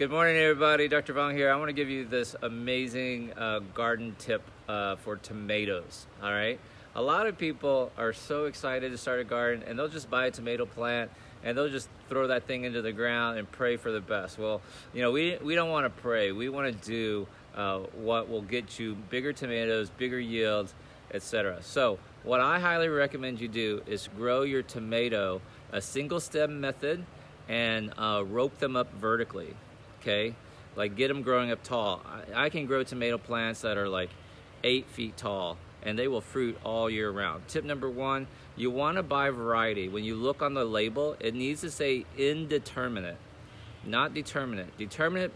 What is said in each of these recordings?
Good morning, everybody. Dr. Vuong here. I want to give you this amazing garden tip for tomatoes. All right. A lot of people are so excited to start a garden, and they'll just buy a tomato plant and they'll just throw that thing into the ground and pray for the best. Well, you know, we don't want to pray. We want to do what will get you bigger tomatoes, bigger yields, etc. So what I highly recommend you do is grow your tomato a single stem method and rope them up vertically. Okay, like get them growing up tall. I can grow tomato plants that are like 8 feet tall, and they will fruit all year round. Tip number one, you want to buy variety. When you look on the label, it needs to say indeterminate, not determinate. Determinate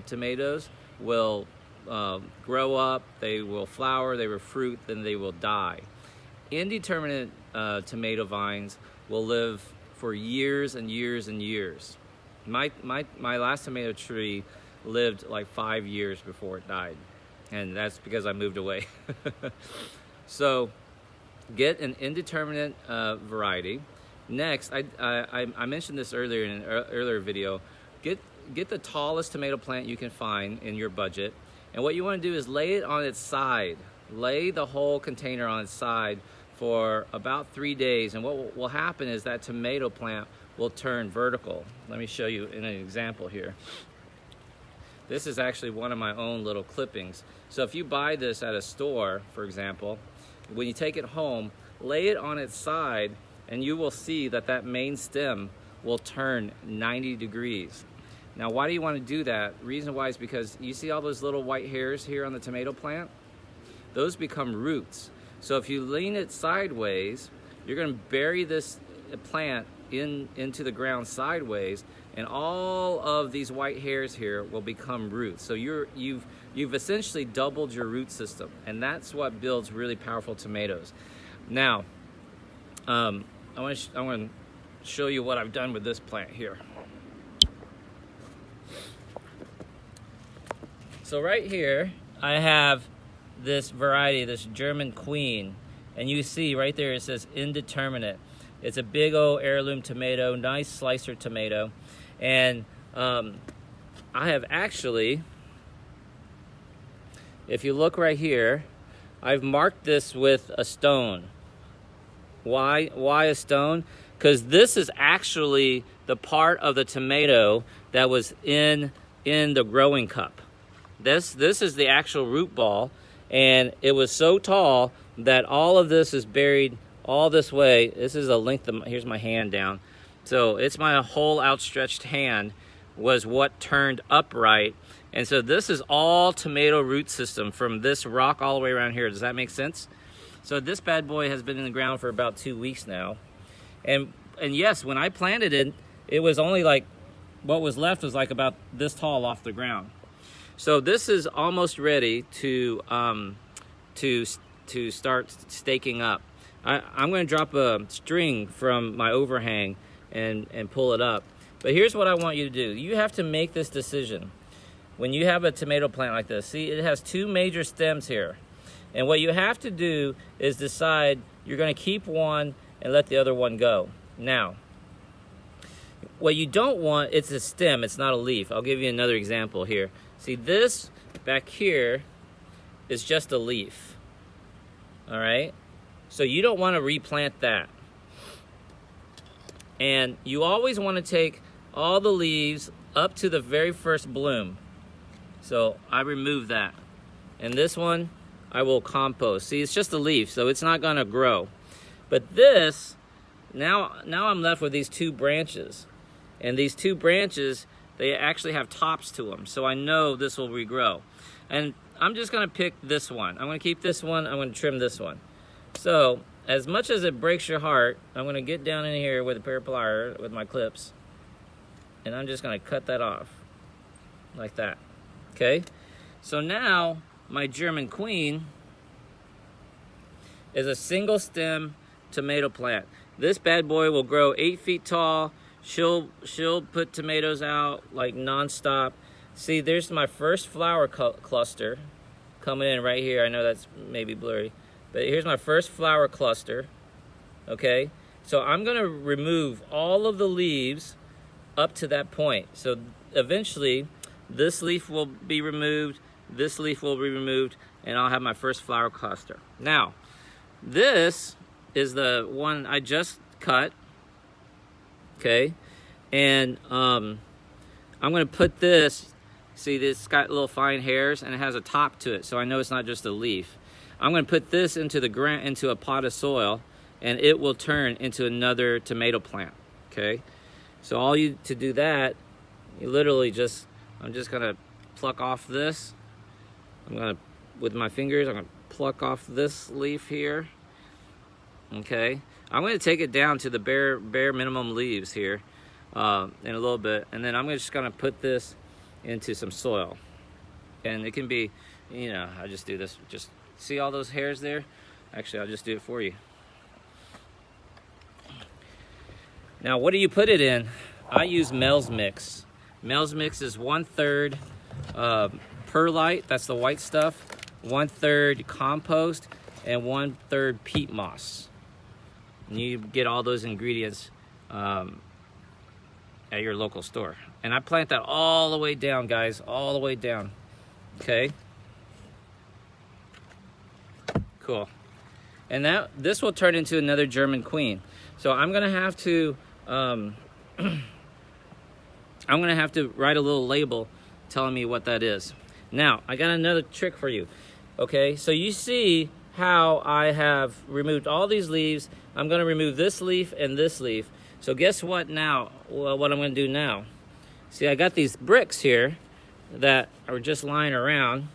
tomatoes will grow up, they will flower, they will fruit, then they will die. Indeterminate tomato vines will live for years and years and years. My last tomato tree lived like 5 years before it died, and that's because I moved away. So get an indeterminate variety. Next, I mentioned this earlier in an earlier video. Get the tallest tomato plant you can find in your budget, and what you want to do is lay it on its side. Lay the whole container on its side for about 3 days, and what will happen is that tomato plant will turn vertical. Let me show you in an example here. This is actually one of my own little clippings. So if you buy this at a store, for example, when you take it home, lay it on its side, and you will see that that main stem will turn 90 degrees. Now, why do you want to do that? Reason why is because you see all those little white hairs here on the tomato plant? Those become roots. So if you lean it sideways, you're going to bury this plant into the ground sideways, and all of these white hairs here will become roots. So you've essentially doubled your root system, and that's what builds really powerful tomatoes. Now, I want to show you what I've done with this plant here. So right here, I have this variety, this German Queen, and you see right there it says indeterminate. It's a big old heirloom tomato, nice slicer tomato, and I have actually, if you look right here, I've marked this with a stone. Why a stone? Because this is actually the part of the tomato that was in the growing cup. This is the actual root ball, and it was so tall that all of this is buried all this way. This is a length of, here's my hand down. So it's my whole outstretched hand was what turned upright. And so this is all tomato root system from this rock all the way around here. Does that make sense? So this bad boy has been in the ground for about 2 weeks now. And yes, when I planted it, it was only like, what was left was like about this tall off the ground. So this is almost ready to start staking up. I'm going to drop a string from my overhang and pull it up. But here's what I want you to do. You have to make this decision. When you have a tomato plant like this, see, it has 2 major stems here. And what you have to do is decide you're going to keep one and let the other one go. Now, what you don't want, it's a stem, it's not a leaf. I'll give you another example here. See, this back here is just a leaf. All right? So you don't want to replant that. And you always want to take all the leaves up to the very first bloom. So I remove that. And this one, I will compost. See, it's just a leaf, so it's not going to grow. But this, now I'm left with these 2 branches. And these 2 branches, they actually have tops to them. So I know this will regrow. And I'm just going to pick this one. I'm going to keep this one. I'm going to trim this one. So, as much as it breaks your heart, I'm going to get down in here with a pair of pliers, with my clips, and I'm just going to cut that off, like that, okay? So now, my German Queen is a single stem tomato plant. This bad boy will grow 8 feet tall. She'll put tomatoes out like nonstop. See, there's my first flower cluster coming in right here. I know that's maybe blurry. But here's my first flower cluster, okay? So I'm going to remove all of the leaves up to that point. So eventually, this leaf will be removed, this leaf will be removed, and I'll have my first flower cluster. Now, this is the one I just cut, okay? And I'm gonna put this, see this got little fine hairs and it has a top to it, so I know it's not just a leaf. I'm gonna put this into the ground, into a pot of soil, and it will turn into another tomato plant, okay? So all you to do that, you literally just, I'm just gonna pluck off this. I'm gonna, with my fingers, I'm gonna pluck off this leaf here, okay? I'm gonna take it down to the bare minimum leaves here in a little bit, and then I'm just gonna put this into some soil. And it can be, you know, I just do this, just see all those hairs there? Actually, I'll just do it for you. Now, what do you put it in? I use Mel's Mix. Mel's Mix is 1/3 perlite, that's the white stuff, 1/3 compost, and 1/3 peat moss. And you get all those ingredients at your local store. And I plant that all the way down, guys, all the way down, okay? Cool. And this will turn into another German queen. So I'm gonna have to, I'm gonna have to write a little label telling me what that is. Now, I got another trick for you, okay? So you see how I have removed all these leaves. I'm gonna remove this leaf and this leaf. So guess what now, what I'm gonna do now? See, I got these bricks here that are just lying around.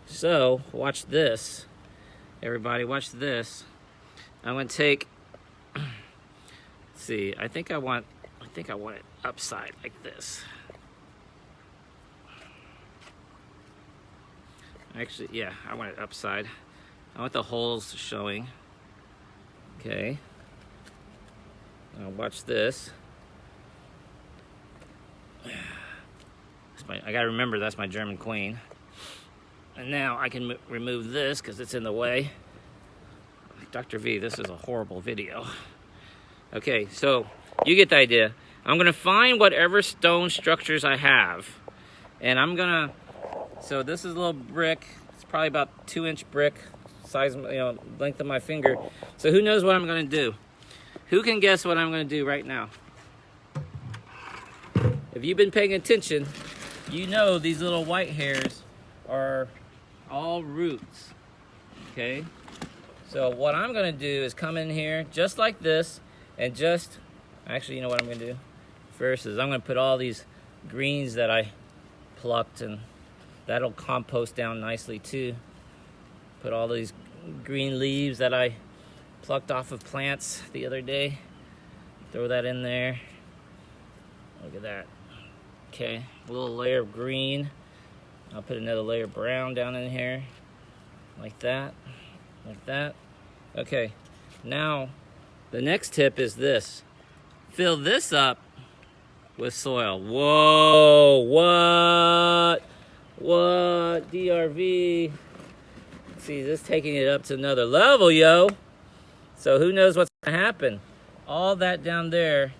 So watch this. Everybody, watch this. I'm gonna take, let's see, I think I want it upside like this. Actually, yeah, I want it upside. I want the holes showing. Okay. Now watch this. I gotta remember that's my German queen. And now I can remove this because it's in the way. Dr. V, this is a horrible video. Okay, so you get the idea. I'm gonna find whatever stone structures I have, and I'm gonna, so this is a little brick. It's probably about 2-inch brick, size, you know, length of my finger. So who knows what I'm gonna do? Who can guess what I'm gonna do right now? If you've been paying attention, you know these little white hairs are all roots, okay? So what I'm gonna do is come in here just like this and just, actually, you know what I'm gonna do? First is I'm gonna put all these greens that I plucked, and that'll compost down nicely too. Put all these green leaves that I plucked off of plants the other day. Throw that in there. Look at that. Okay, a little layer of green. I'll put another layer of brown down in here. Like that. Like that. Okay, now the next tip is this. Fill this up with soil. Whoa, what? What? DRV. See, this is taking it up to another level, yo. So who knows what's gonna happen? All that down there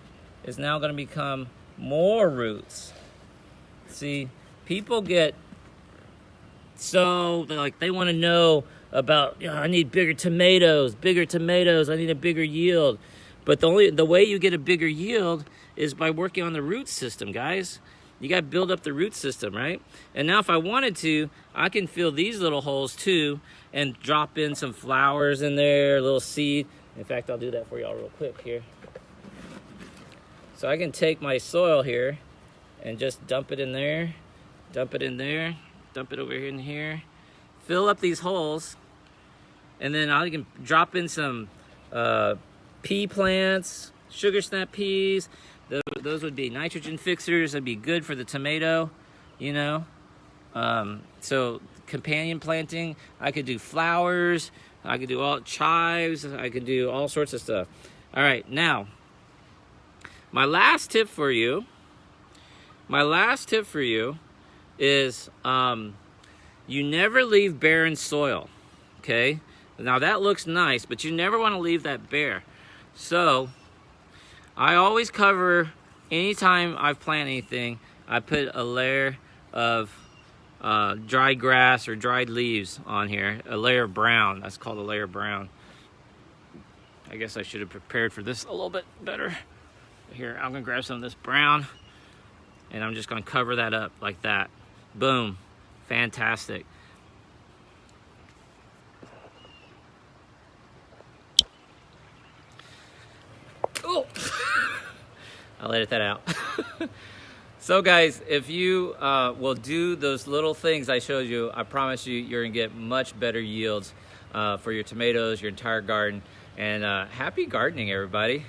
is now gonna become more roots. See, people get so, like, they wanna know about, you know, I need bigger tomatoes, I need a bigger yield. But the way you get a bigger yield is by working on the root system, guys. You got to build up the root system, right? And now if I wanted to, I can fill these little holes too and drop in some flowers in there, a little seed. In fact, I'll do that for y'all real quick here. So I can take my soil here and just dump it in there, dump it in there, dump it over here in here, fill up these holes, and then I can drop in some pea plants, sugar snap peas. Those would be nitrogen fixers. That'd be good for the tomato, you know. So companion planting, I could do flowers, I could do all chives, I could do all sorts of stuff. All right, now, my last tip for you is you never leave barren soil, okay? Now that looks nice, but you never want to leave that bare. So I always cover, anytime I've planted anything, I put a layer of dried grass or dried leaves on here. A layer of brown. That's called a layer of brown. I guess I should have prepared for this a little bit better. Here, I'm gonna grab some of this brown and I'm just gonna cover that up like that. Boom. Fantastic. Oh, I'll edit that out. So guys, if you will do those little things I showed you, I promise you, you're gonna get much better yields for your tomatoes, your entire garden. And happy gardening, everybody.